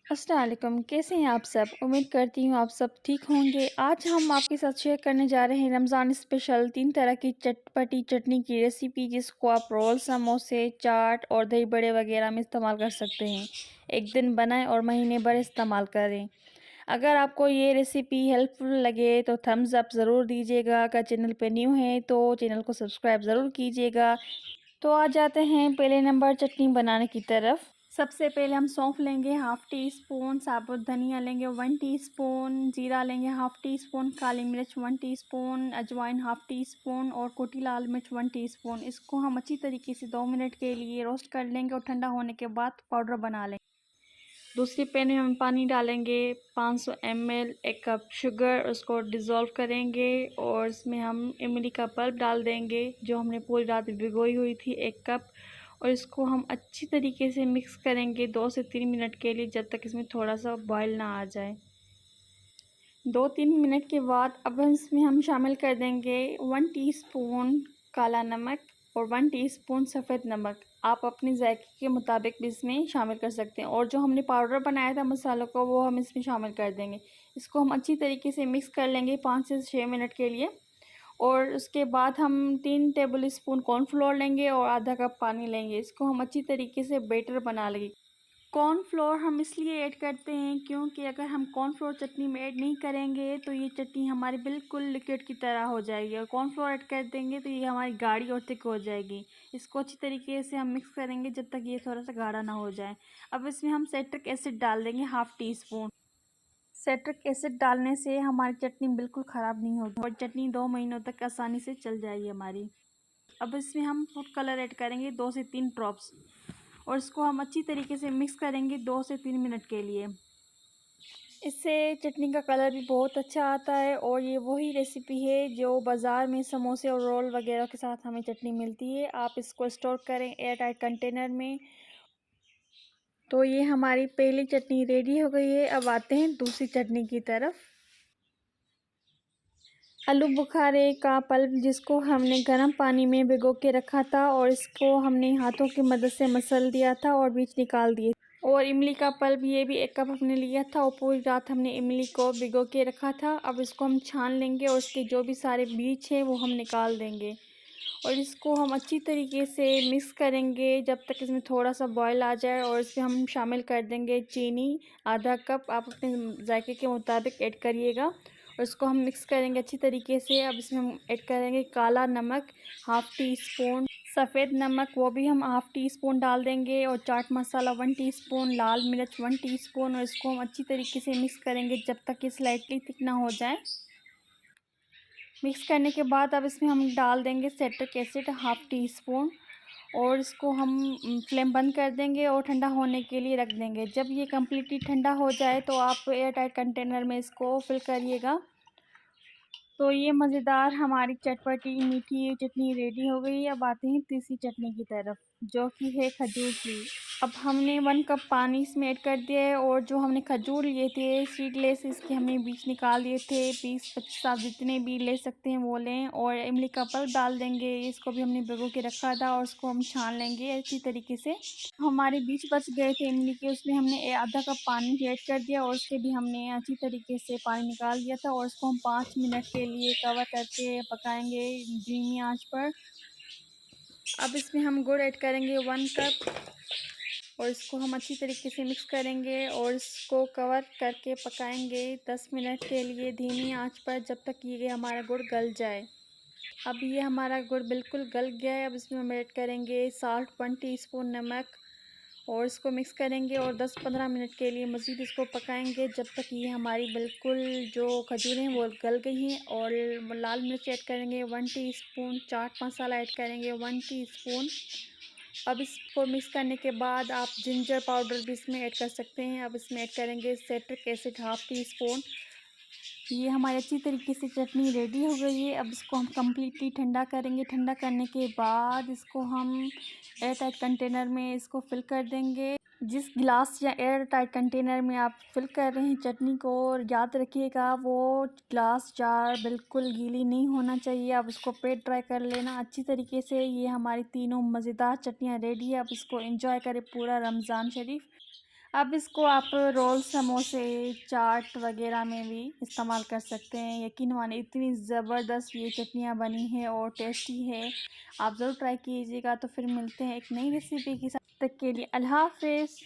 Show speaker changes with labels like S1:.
S1: अस्सलाम वालेकुम, कैसे हैं आप सब? उम्मीद करती हूँ आप सब ठीक होंगे। आज हम आपके साथ शेयर करने जा रहे हैं रमज़ान स्पेशल 3 तरह की चटपटी चटनी की रेसिपी, जिसको आप रोल, समोसे, चाट और दही बड़े वगैरह में इस्तेमाल कर सकते हैं। एक दिन बनाएं और महीने भर इस्तेमाल करें। अगर आपको ये रेसिपी हेल्पफुल लगे तो थम्स अप ज़रूर दीजिएगा। अगर चैनल पे न्यू हैं तो चैनल को सब्सक्राइब ज़रूर कीजिएगा। तो आ जाते हैं पहले नंबर चटनी बनाने की तरफ। सबसे पहले हम सौंफ लेंगे हाफ़ टी स्पून, साबुत धनिया लेंगे 1 टीस्पून, जीरा लेंगे हाफ़ टी स्पून, काली मिर्च 1 टीस्पून, अजवाइन हाफ़ टी स्पून और कुटी लाल मिर्च 1 टीस्पून। इसको हम अच्छी तरीके से 2 मिनट के लिए रोस्ट कर लेंगे और ठंडा होने के बाद पाउडर बना लेंगे। दूसरी पैन में हम पानी डालेंगे 500 ml, 1 कप शुगर, उसको डिज़ोल्व करेंगे और इसमें हम इमली का पल्प डाल देंगे जो हमने पूरी रात भिगोई हुई थी 1 कप, और इसको हम अच्छी तरीके से मिक्स करेंगे 2 से 3 मिनट के लिए, जब तक इसमें थोड़ा सा बॉयल ना आ जाए। 2-3 मिनट के बाद अब इसमें हम शामिल कर देंगे 1 टीस्पून काला नमक और 1 टीस्पून सफ़ेद नमक। आप अपने ज़ायके के मुताबिक भी इसमें शामिल कर सकते हैं, और जो हमने पाउडर बनाया था मसालों का वो हम इसमें शामिल कर देंगे। इसको हम अच्छी तरीके से मिक्स कर लेंगे 5 से 6 मिनट के लिए, और उसके बाद हम 3 टेबल स्पून कॉर्नफ्लोर लेंगे और आधा कप पानी लेंगे। इसको हम अच्छी तरीके से बैटर बना लेंगे। कॉर्नफ्लोर हम इसलिए ऐड करते हैं क्योंकि अगर हम कॉर्नफ्लोर चटनी में ऐड नहीं करेंगे तो ये चटनी हमारी बिल्कुल लिक्विड की तरह हो जाएगी, और कॉर्नफ्लोर ऐड कर देंगे तो ये हमारी गाढ़ी और थिक हो जाएगी। इसको अच्छी तरीके से हम मिक्स करेंगे जब तक ये थोड़ा सा गाढ़ा ना हो जाए। अब इसमें हम सिट्रिक एसिड डाल देंगे half tea spoon. Citric acid डालने से हमारी चटनी बिल्कुल ख़राब नहीं होगी और चटनी 2 महीनों तक आसानी से चल जाएगी हमारी। अब इसमें हम फूड कलर ऐड करेंगे 2 से 3 ड्रॉप्स, और इसको हम अच्छी तरीके से मिक्स करेंगे 2 से 3 मिनट के लिए। इससे चटनी का कलर भी बहुत अच्छा आता है, और ये वही रेसिपी है जो बाज़ार में समोसे और रोल वगैरह के साथ हमें चटनी मिलती है। आप इसको स्टोर करें एयर टाइट कंटेनर में। तो ये हमारी पहली चटनी रेडी हो गई है। अब आते हैं दूसरी चटनी की तरफ। आलू बुखारे का पल्प, जिसको हमने गर्म पानी में भिगो के रखा था और इसको हमने हाथों की मदद से मसल दिया था और बीज निकाल दिए। और इमली का पल्प, ये भी 1 कप हमने लिया था और पूरी रात हमने इमली को भिगो के रखा था। अब इसको हम छान लेंगे और उसके जो भी सारे बीज हैं वो हम निकाल देंगे, और इसको हम अच्छी तरीके से मिक्स करेंगे जब तक इसमें थोड़ा सा बॉयल आ जाए, और इसमें हम शामिल कर देंगे चीनी आधा कप। आप अपने जायके के मुताबिक ऐड करिएगा, और इसको हम मिक्स करेंगे अच्छी तरीके से। अब इसमें हम ऐड करेंगे काला नमक हाफ़ टी स्पून, सफ़ेद नमक वो भी हम हाफ़ टी स्पून डाल देंगे, और चाट मसाला 1 टीस्पून, लाल मिर्च 1 टीस्पून, और इसको हम अच्छी तरीके से मिक्स करेंगे जब तक ये स्लाइटली थिक ना हो जाए। मिक्स करने के बाद अब इसमें हम डाल देंगे citric acid half tea spoon, और इसको हम फ्लेम बंद कर देंगे और ठंडा होने के लिए रख देंगे। जब ये कम्प्लीटली ठंडा हो जाए तो आप एयर टाइट कंटेनर में इसको फिल करिएगा। तो ये मज़ेदार हमारी चटपटी मीठी चटनी रेडी हो गई है। अब आते हैं तीसरी चटनी की तरफ, जो कि है खजूर की। अब हमने 1 कप पानी इसमें ऐड कर दिया है, और जो हमने खजूर लिए थे सीडलेस, इसके हमने बीज निकाल दिए थे। 20-25 आप जितने भी ले सकते हैं वो लें, और इमली का पल्प डाल देंगे। इसको भी हमने भिगो के रखा था और उसको हम छान लेंगे अच्छी तरीके से। हमारे बीज बच गए थे इमली के, उसमें हमने आधा कप पानी ऐड कर दिया और उसके भी हमने अच्छी तरीके से पानी निकाल दिया था, और इसको हम 5 मिनट के लिए कवर करके पकाएंगे धीमी आंच पर। अब इसमें हम गुड़ ऐड करेंगे 1 कप, और इसको हम अच्छी तरीके से मिक्स करेंगे और इसको कवर करके पकाएंगे 10 मिनट के लिए धीमी आंच पर, जब तक ये हमारा गुड़ गल जाए। अब ये हमारा गुड़ बिल्कुल गल गया है। अब इसमें हम ऐड करेंगे साल्ट 1 टीस्पून, नमक, और इसको मिक्स करेंगे और 10-15 मिनट के लिए मज़ीद इसको पकाएंगे जब तक ये हमारी बिल्कुल जो खजूरें हैं वो गल गई हैं। और लाल मिर्च ऐड करेंगे 1 टीस्पून, चाट मसाला ऐड करेंगे 1 टीस्पून। अब इसको मिक्स करने के बाद आप जिंजर पाउडर भी इसमें ऐड कर सकते हैं। अब इसमें ऐड करेंगे citric acid half tea spoon. ये हमारी अच्छी तरीके से चटनी रेडी हो गई है। अब इसको हम कम्प्लीटली ठंडा करेंगे। ठंडा करने के बाद इसको हम एयर टाइट कंटेनर में इसको फिल कर देंगे। जिस गिलास या एयर टाइट कंटेनर में आप फिल कर रहे हैं चटनी को, और याद रखिएगा वो ग्लास जार बिल्कुल गीली नहीं होना चाहिए। आप इसको पेट ड्राई कर लेना अच्छी तरीके से। ये हमारी तीनों मज़ेदार चटनियाँ रेडी है। अब इसको एंजॉय करें पूरा रमज़ान शरीफ। अब इसको आप रोल, समोसे, चाट वगैरह में भी इस्तेमाल कर सकते हैं। यकीन मानिए इतनी ज़बरदस्त ये चटनियाँ बनी हैं और टेस्टी है। आप ज़रूर ट्राई कीजिएगा। तो फिर मिलते हैं एक नई रेसिपी के साथ। तब तक के लिए अल्लाह हाफ़िज़।